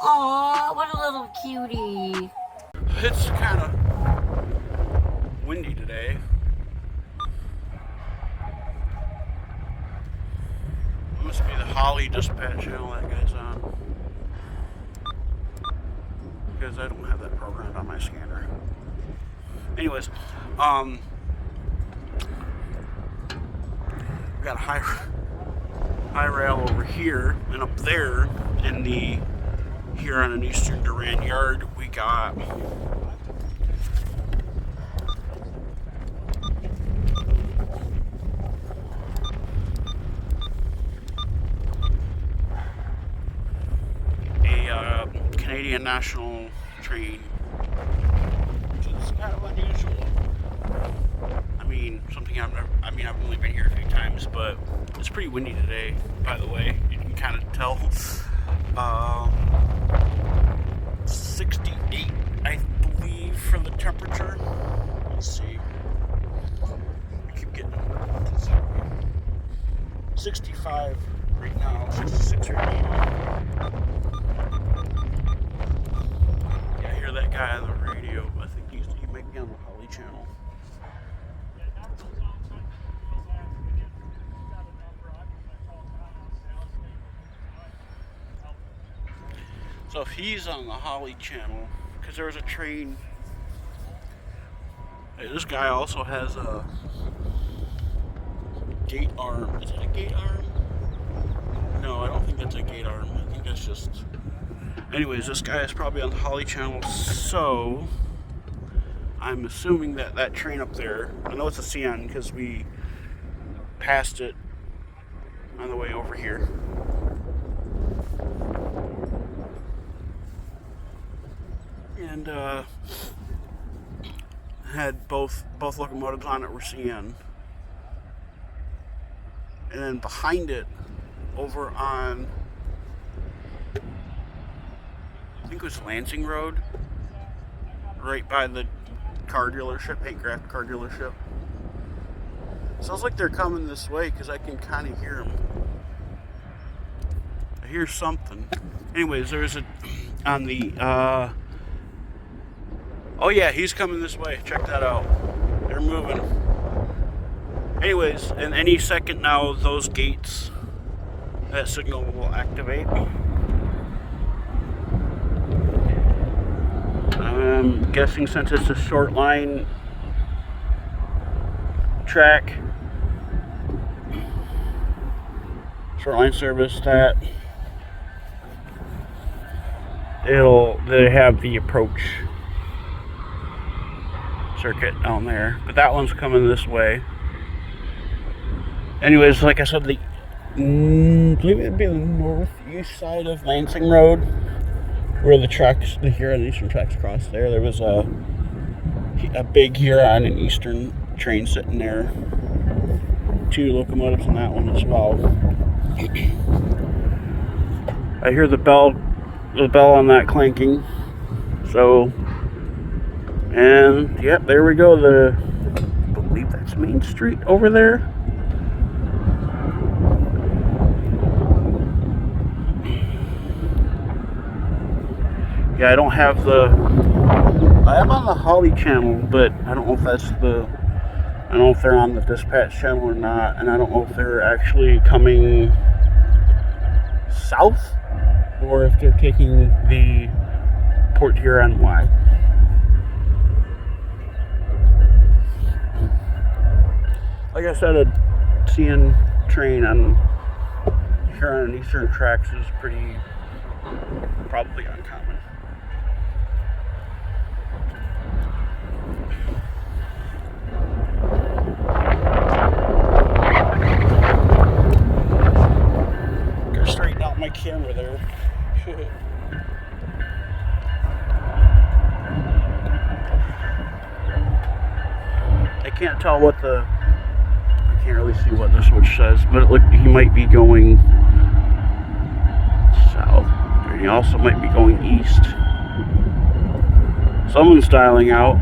Aw, what a little cutie. It's kind of windy today. Must be the Holly dispatch channel that guy's on. Because I don't have that programmed on my scanner. Anyways, we got a high rail over here, and up there in the Huron and Eastern Durand yard, we got a Canadian National train, which is kind of unusual. I mean, something I've only been here a few times, but it's pretty windy today, by the way. You can kind of tell. 68, I believe, for the temperature. Let's see. I keep getting 65 right now, 66 right now. Yeah, I hear that guy on the radio. I think he might be on the Holly channel. So if he's on the Holly channel, because there was a train. Hey, this guy also has a gate arm. Is that a gate arm? No, I don't think that's a gate arm. I think that's just... Anyways, this guy is probably on the Holly channel, so I'm assuming that that train up there, I know it's a CN because we passed it on the way over here. And had both locomotives on it were CN. And then behind it, over on, I think it was Lansing Road, right by the car dealership, Paintcraft car dealership. Sounds like they're coming this way because I can kind of hear them. I hear something. Anyways, there's a, on the, oh yeah, he's coming this way. Check that out. They're moving. Anyways, in any second now, those gates, that signal will activate. I'm guessing since it's a short line track, short line service, that they have the approach circuit down there, but that one's coming this way. Anyways, like I said, I believe it'd be the northeast side of Lansing Road, where the tracks, the Huron and Eastern tracks cross there. There was a big Huron and Eastern train sitting there. 2 locomotives in that one as well. I hear the bell on that clanking. So, and yep, there we go. I believe that's Main Street over there. Yeah, I don't have I am on the Holly channel, but I don't know if that's I don't know if they're on the dispatch channel or not, and I don't know if they're actually coming south or if they're taking the Port Huron Y. Like I said, a CN train on Huron and Eastern tracks is probably uncommon. Gotta straighten out my camera there. I can't tell what I can't really see what the switch says, but he might be going south. He also might be going east. Someone's dialing out.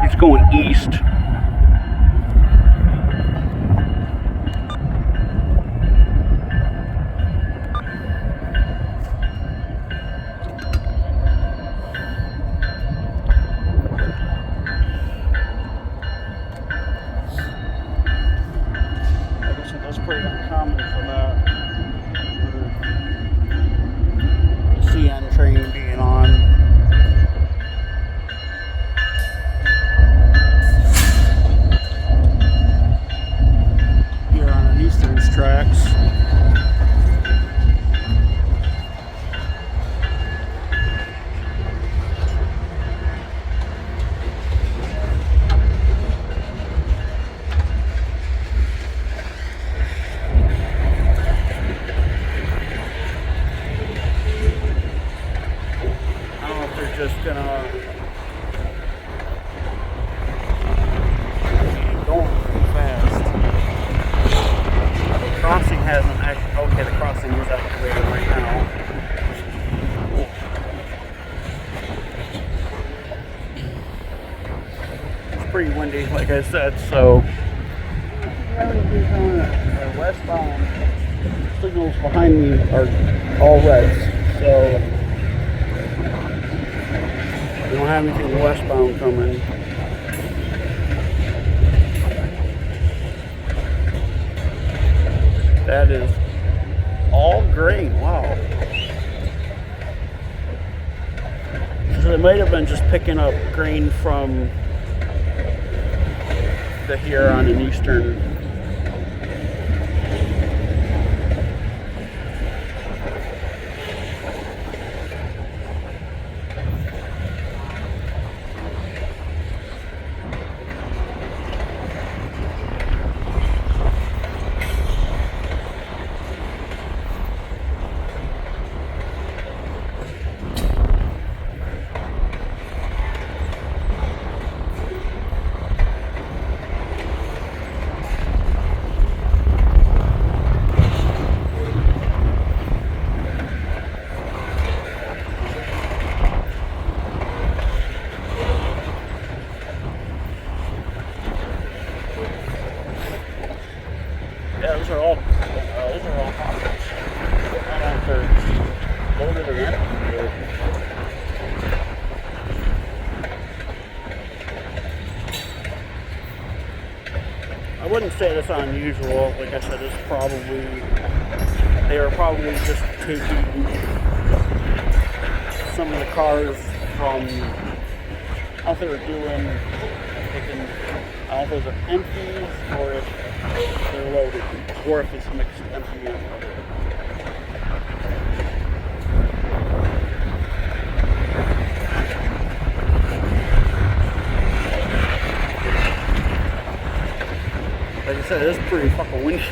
He's going east. pretty common for that. The CN train being on. Here on an Eastern's tracks. Just gonna keep going pretty fast. The crossing hasn't actually, okay, the crossing is activated right now. It's pretty windy, like I said, so westbound signals behind me are all reds, so we don't have anything westbound coming. That is all grain. Wow. So they might have been just picking up grain from the Huron and Eastern. Yeah, those are all pockets. I don't know if they're loaded or empty. I wouldn't say that's unusual. Like I said, they are probably just taking some of the cars from, I don't know if they were doing, I don't know if those are empties or if they're loaded, or if it's mixed empty and loaded. Like I said, it's pretty fucking windy.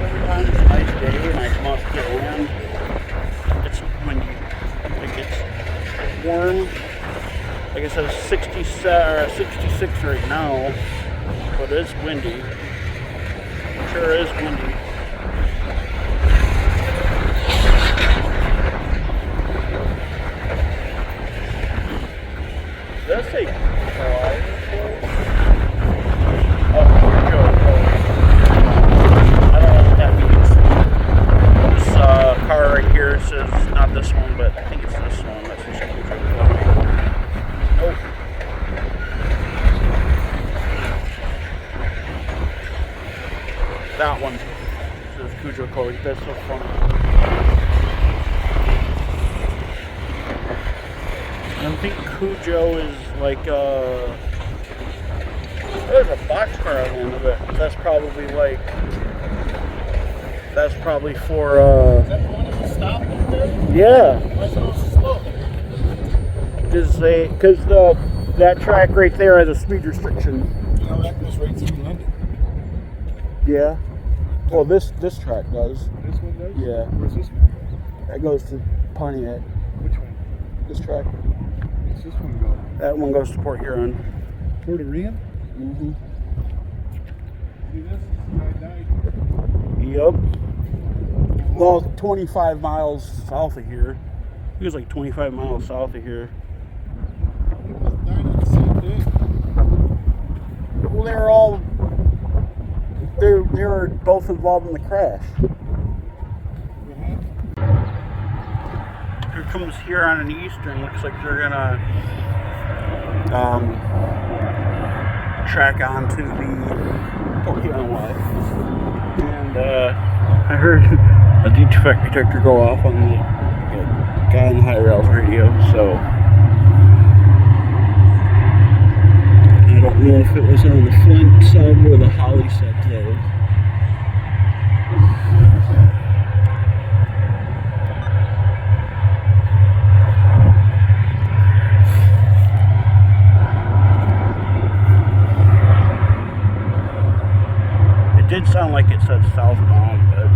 Every time it's a nice day and I come out to get land, it's windy. Like it's warm. Like I said, it's 66 right now, but it's windy. It sure is windy. Did I say car? Oh, here we go. I don't know what that means. This car right here says, not this one, but I think it's this one. That's just nope. That one says Cujo Code. That's so funny. I think Cujo is like there's a boxcar at the end of it. That's probably for Is that the one that was stopped right there? yeah. Why so slow? Because that track right there has a speed restriction. You know, that goes right through London. Yeah. Well, this track does. This one does? Yeah. Where's this one? That goes to Pontiac. Which one? This track. Where's this one go? That one goes to Port Huron. Port Huron? Mm-hmm. See this? This guy died. Yep. Well, 25 miles south of here. He was like 25 miles south of here. They both died on the same day. Well, they were both involved in the crash. Here comes Huron and Eastern. Looks like they're gonna track onto the Porcupine Y. And I heard a defect detector go off on the guy on the high rails radio, so I don't know if it was on the front sub or the Holly sub though. It did sound like it said southbound, but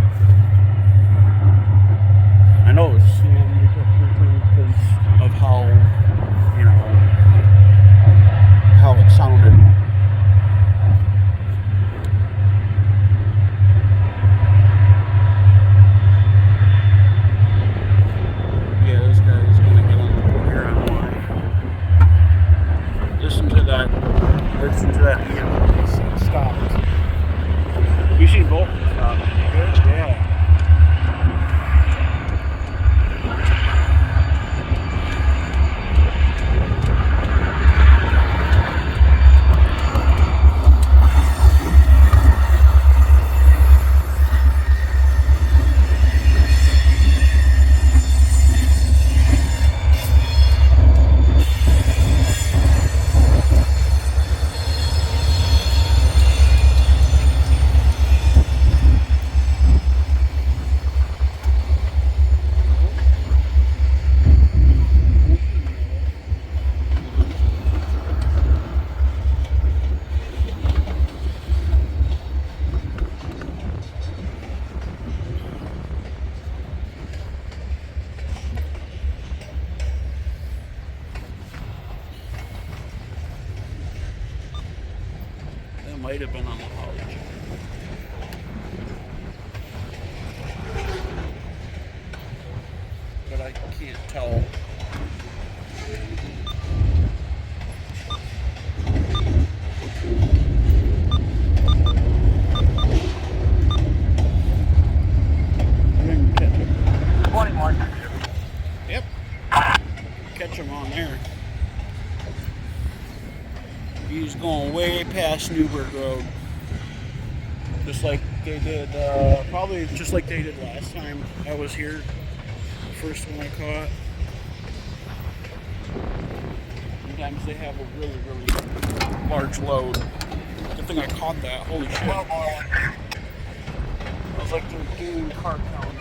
I know it was because of how, you know, how it sounded. Yeah, this guy's gonna get on the Durand line. Listen to that EMP stopped. You seen both of them stop? Good? Yeah. That might have been on the Holly channel. But I can't tell. Yep. Catch him on there. He's going way past Newburgh Road. Just like they did, probably just like they did last time I was here. The first one I caught. Sometimes they have a really, really large load. Good thing I caught that. Holy shit. I was like they're doing carp count.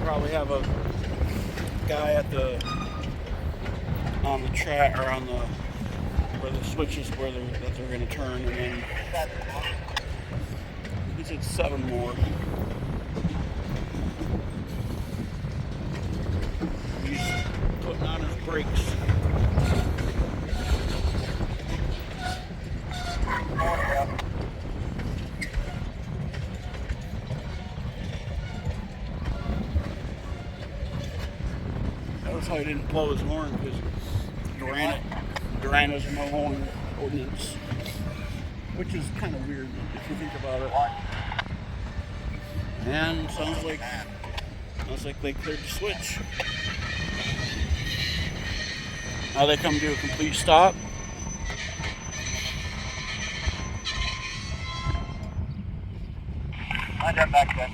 Probably have a guy at on the track or on the where the switches where they're going to turn, and then he said 7 more. He's putting on his brakes. That's how he didn't blow his horn, because Durand has no horn ordinance, which is kind of weird if you think about it. And sounds like they cleared the switch. Now they come to a complete stop. I got back then.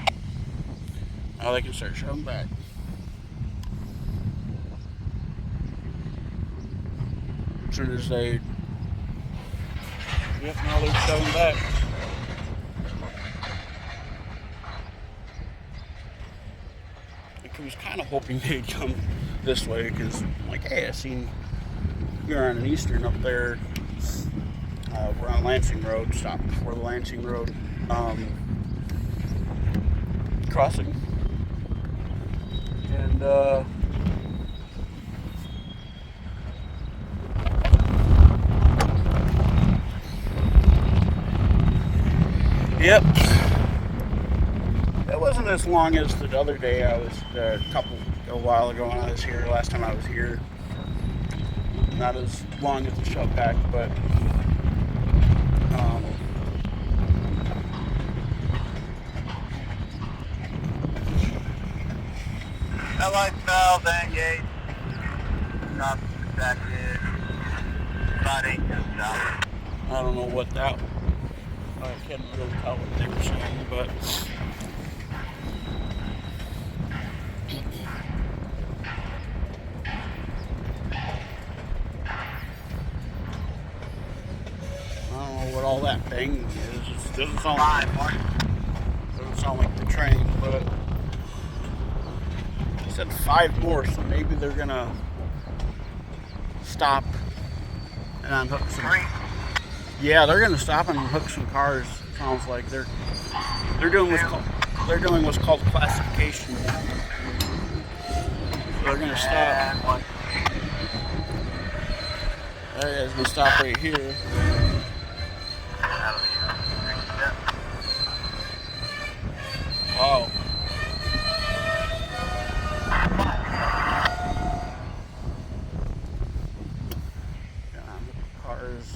Now they can start shoving back. As soon as they, yep, now they're shoving back. I was kind of hoping they'd come this way, because I'm like, hey, I seen you're on an Eastern up there. We're on Lansing Road, stop before the Lansing Road crossing. And yep. It wasn't as long as the other day I was, a while ago when I was here, last time I was here. Not as long as the shove back, but I like valve and gate. stop expected. About 8 to stop. I don't know what that. I couldn't really tell what they were saying, but. I don't know what all that banging is. It doesn't sound like the train, but he said 5 more, so maybe they're gonna stop and unhook some. Yeah, they're gonna stop and unhook some cars. Sounds like they're doing what's called classification. So they're gonna stop. That guy's gonna stop right here. Wow. Cars,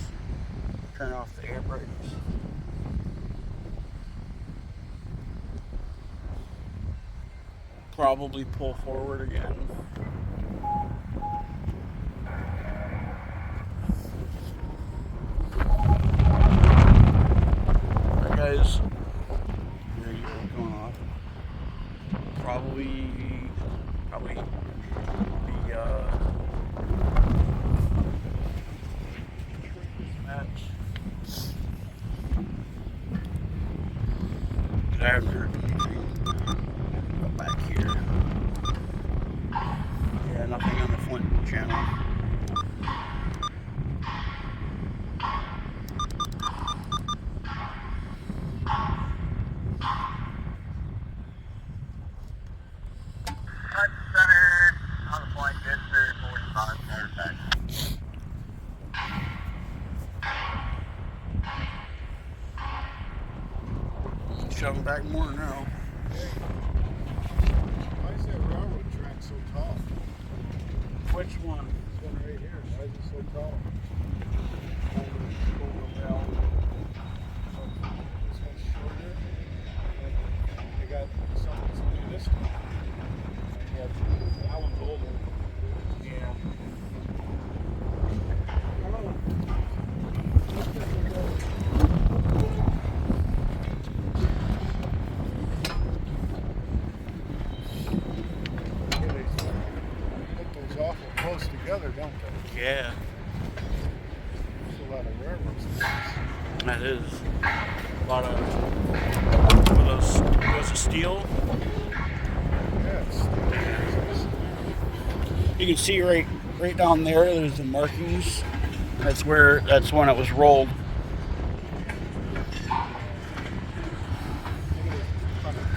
turn off the air brakes. Probably pull forward again. That guy's going off. Probably match. I haven't heard anything. Go back here. Yeah, nothing on the Flint channel. Shoving back more now. Why is that railroad track so tall? Which one? This one right here. Why is it so tall? Over rail. This one's shorter. They got something to do this one. Yeah, that one's older. Yeah. Awful close together, don't they? Yeah. There's a lot of railroad spurs. That is a lot of. Were those steel? Yeah, it's You can see right down there. There's the markings. That's when it was rolled.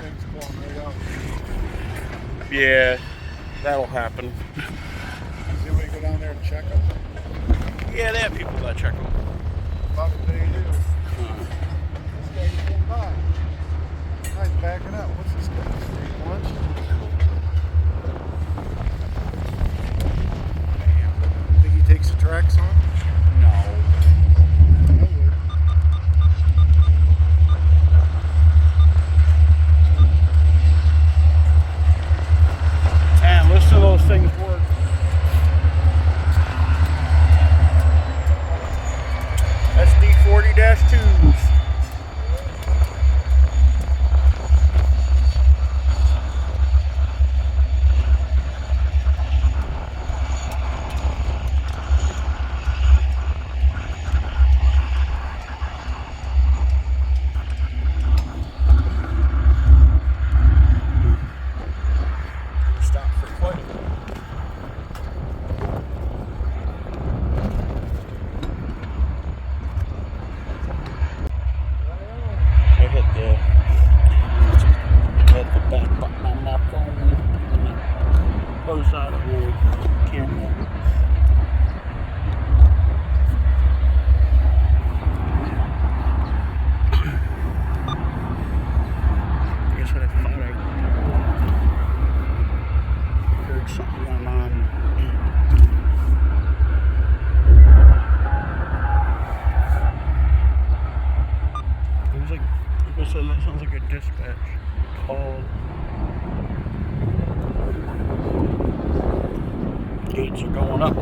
things going right out. Yeah, that'll happen. See if we go down there and check them. Yeah, they have people that check them. About a day do. This guy just came by. Guy's backing up. What's this guy? Street lunch? Think he takes the tracks on? No. I would. And listen to those things work. SD40-2s. Stop for quite a bit. I hit the back button on my phone and it goes out of the camera. Guess what I thought I heard something going on. It was like, people said that sounds like a dispatch call. Gates are going up.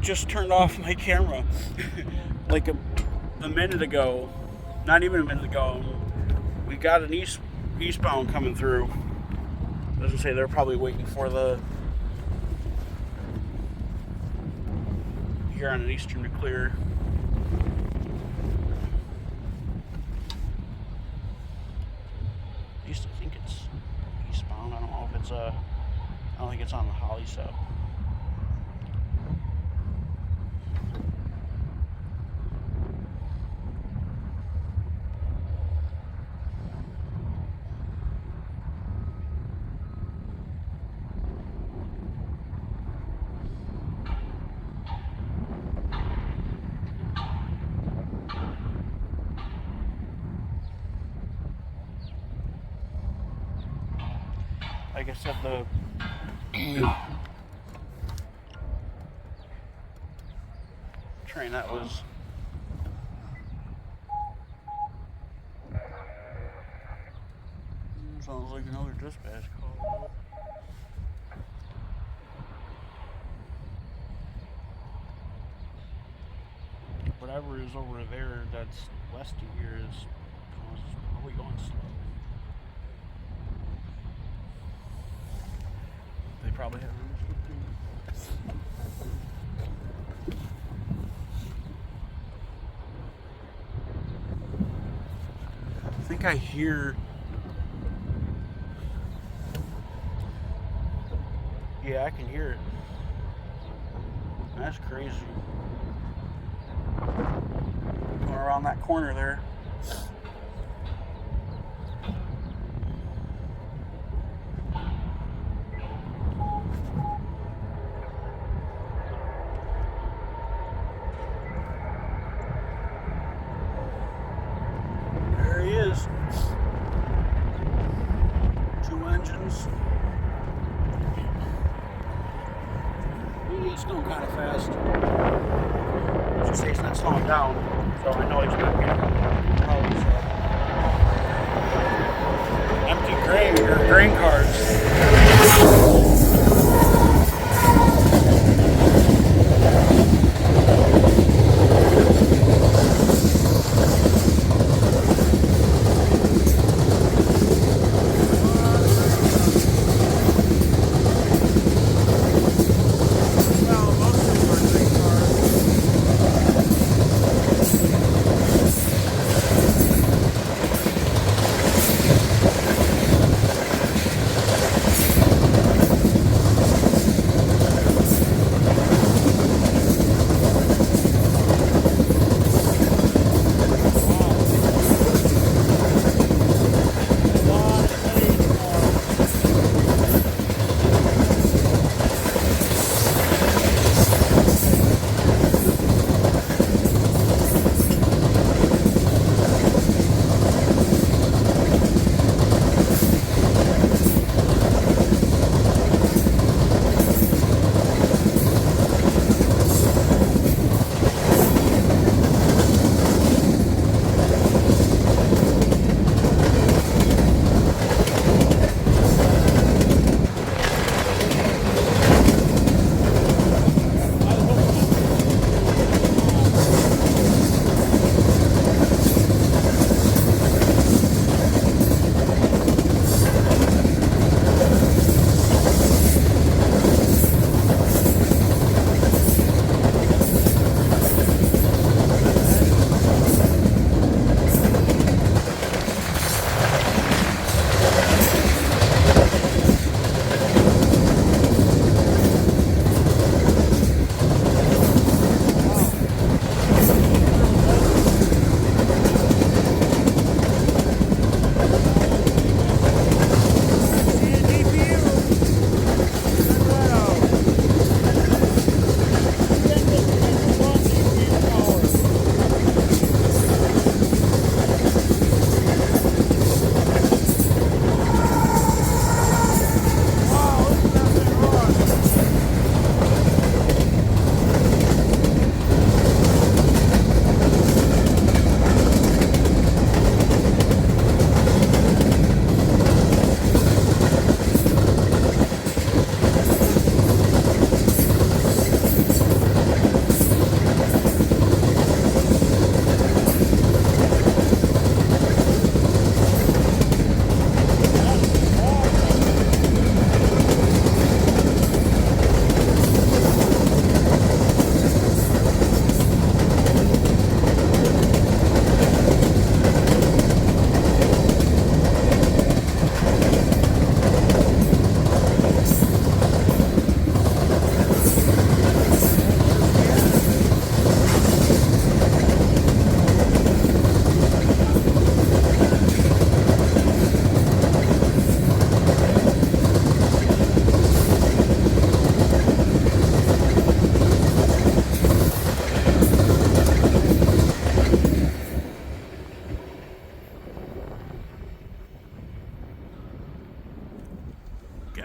just turned off my camera like a minute ago. Not even a minute ago. We got an eastbound coming through. I was gonna say they're probably waiting for the here on an eastern to clear. I used to think it's eastbound. I don't know if it's I don't think it's on the Holly sub. Like I said, the train that was sounds like another dispatch call. Whatever is over there that's west of here is probably going slow. They probably have room for I think I hear. Yeah, I can hear it. That's crazy. Going around that corner there. There he is. 2 engines. He's going kind of fast. I should say he's not slowing down, so I know he's not getting probably so. Empty grain carts.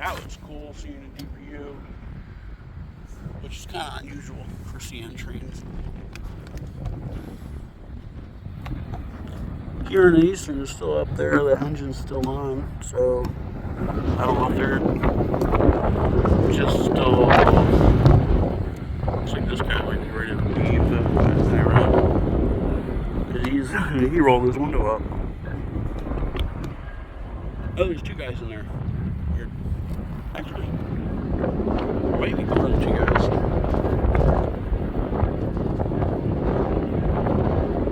That was cool seeing a DPU, which is kind of unusual for CN trains. Here in the Eastern is still up there, the engine's still on, so I don't know if they're just still. Looks like this guy might be ready to leave because he rolled his window up. Oh, there's two guys in there. Weird. Actually, maybe more than two guys.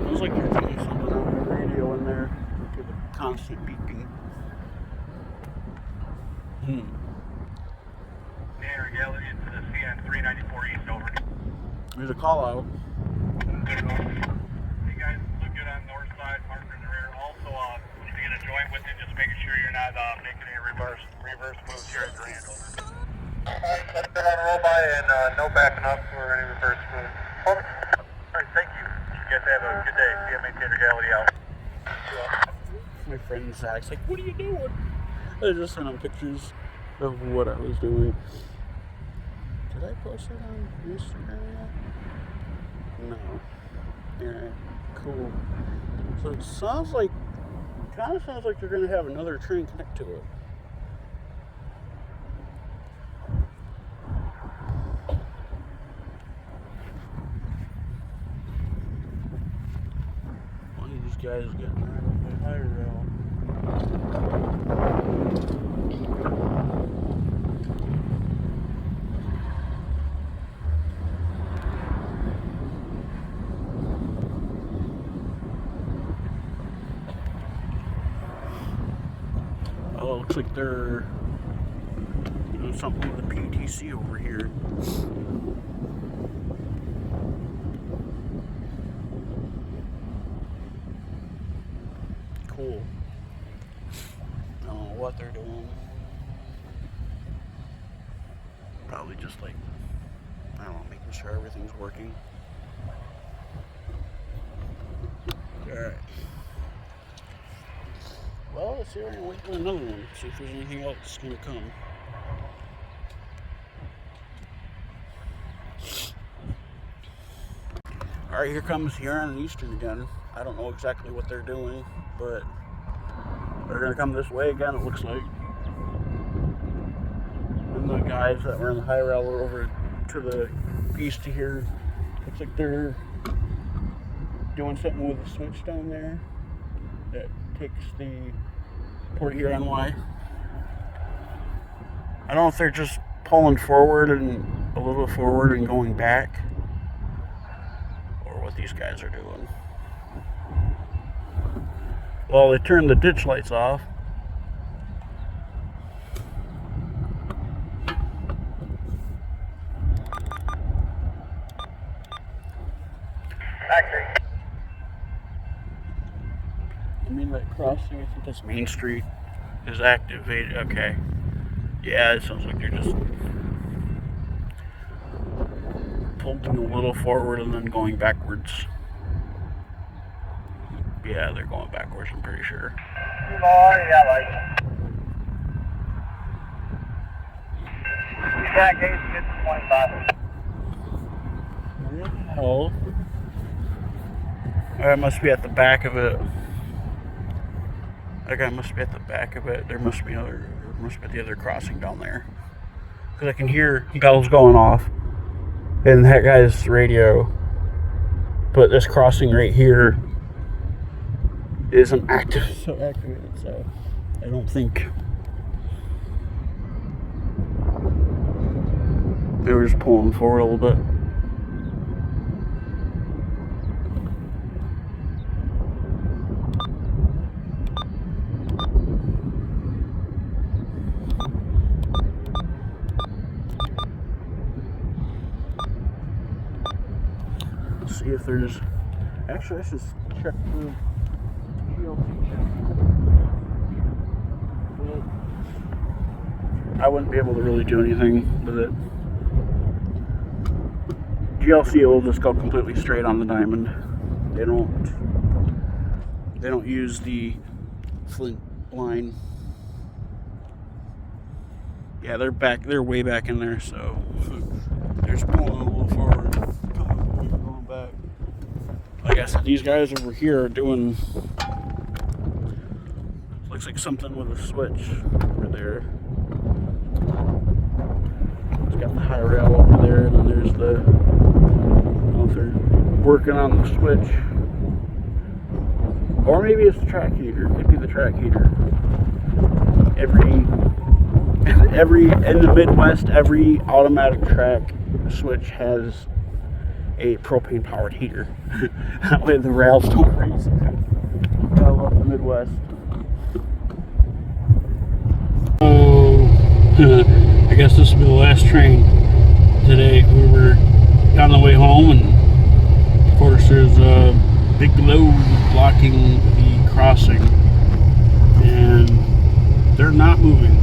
Feels like you're doing something on the radio in there with a constant beeping. Tanner Galley into the CN 394 East, over. There's a call out. Hey guys, look good on the north side, marker in the rear. Also, if you get a joint with it, just making sure you're not making any reverse moves here at Durand. Let's go on a roll by and no backing up or any reverse moves. Over. All right, thank you. You guys have a good day. CN Tanner Galley out. My friend Zach's like, "What are you doing?" I just sent him pictures of what I was doing. Did I post it on Instagram yet? No. Yeah, cool. So it sounds like, kind of sounds like they're going to have another train connect to it. One of these guys is getting right on the high rail. Oh, it looks like they're doing something with the PTC over here. Cool. I don't know what they're doing. Probably just like, I don't know, making sure everything's working. Alright. Well, let's see if I can wait for another one. See if there's anything else that's going to come. Alright, here comes Durand and Eastern again. I don't know exactly what they're doing, but they're going to come this way again, it looks like. And the guys that were in the high rail are over to the east to here. Looks like they're doing something with a switch down there that takes the Port Huron Y. I don't know if they're just pulling forward and a little forward and going back, or what these guys are doing. Well, they turned the ditch lights off. I mean, that crossing, I think that's Main Street, is activated. Okay. Yeah, it sounds like they're just pulling a little forward and then going backwards. Yeah, they're going backwards, I'm pretty sure. Track 8, 25. Hell. That must be at the back of it. That guy must be at the back of it. There must be the other crossing down there. Because I can hear bells going off in that guy's radio. But this crossing right here isn't activated, so I don't think they were just pulling forward a little bit. See if there's, actually I should check for GLC. I wouldn't be able to really do anything with it. GLC will just go completely straight on the diamond. They don't use the flint line. Yeah, they're back. They're way back in there. So they're just pulling a little forward, going back. Like I said, these guys over here are doing. Looks like something with a switch over there. It's got the high rail over there, and then there's the. I don't know if they're working on the switch. Or maybe it's the track heater. It could be the track heater. In the Midwest, every automatic track switch has a propane powered heater. That way the rails don't freeze. I love the Midwest. Oh, I guess this will be the last train today. We were on the way home, and of course there's a big load blocking the crossing, and they're not moving.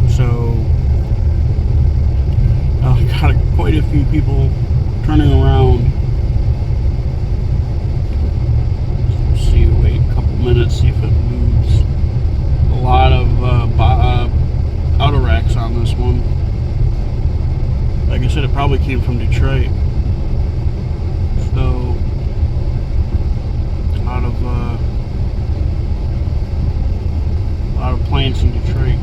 So got quite a few people turning around. Let's see, wait a couple minutes, see if it moves. A lot of auto racks on this one. Like I said, it probably came from Detroit. So a lot of plants in Detroit.